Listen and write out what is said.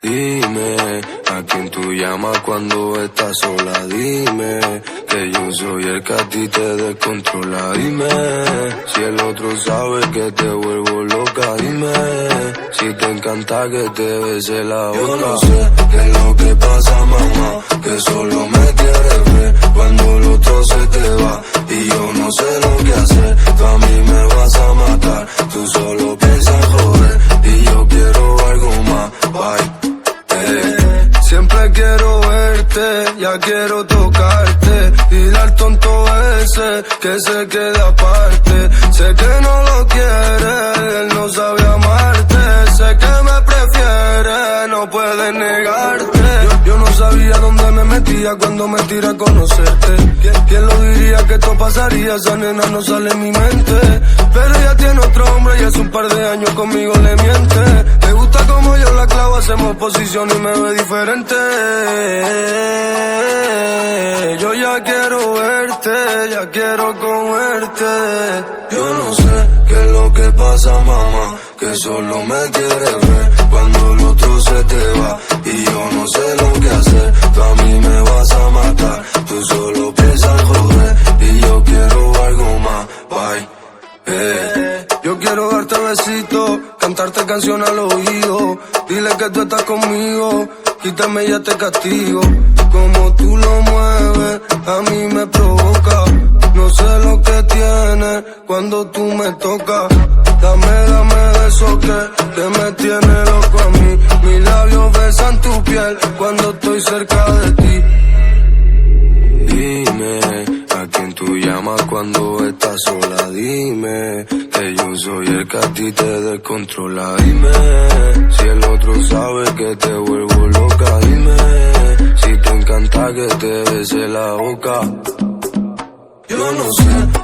Dime, ¿a quién tú llamas cuando estás sola? Dime, que yo soy el que a ti te descontrola. Dime, si el otro sabe que te vuelvo loca. Dime, si te encanta que te bese la boca. Yo no sé qué es lo que pasa, mamá, que solo me quieres ver cuando el otro se te va. Y yo no sé lo que hacer, tú a mí me vas a matar. Tú solo piensas joder y yo quiero algo más. Bye. Siempre quiero verte, ya quiero tocarte. Dile al tonto ese que se quede aparte. Sé que no lo quiere, él no sabe amarte. Sé que me prefiere, no puede negarte. Yo no sabía dónde me metía cuando me tiré a conocerte. ¿Quién lo diría que esto pasaría? Esa nena no sale en mi mente. Pero ella tiene otro hombre y hace un par de años conmigo le miente. Me gusta como yo la clavo, hacemos posición y me ve diferente. Yo ya quiero verte, ya quiero comerte. Yo no sé qué es lo que pasa, mamá, que solo me quieres ver cuando el otro se te va. Y yo no sé lo que hacer, tú a mí me vas a matar. Tú solo piensas joder y yo quiero algo más. Bye. Yo quiero darte besitos, cantarte canción al oído. Dile que tú estás conmigo, quítame ya te castigo. Como tú lo mueves, a mí me provoca. No sé lo que tienes cuando tú me tocas. Dame eso que me tiene loco a mí. Mis labios besan tu piel cuando estoy cerca de ti. Dime, ¿a quién tú llamas cuando estás sola? Dime, que yo soy el que a ti te descontrola. Dime, si el otro sabe que te vuelvo loca. Dime, si te encanta que te bese la boca. Yo no sé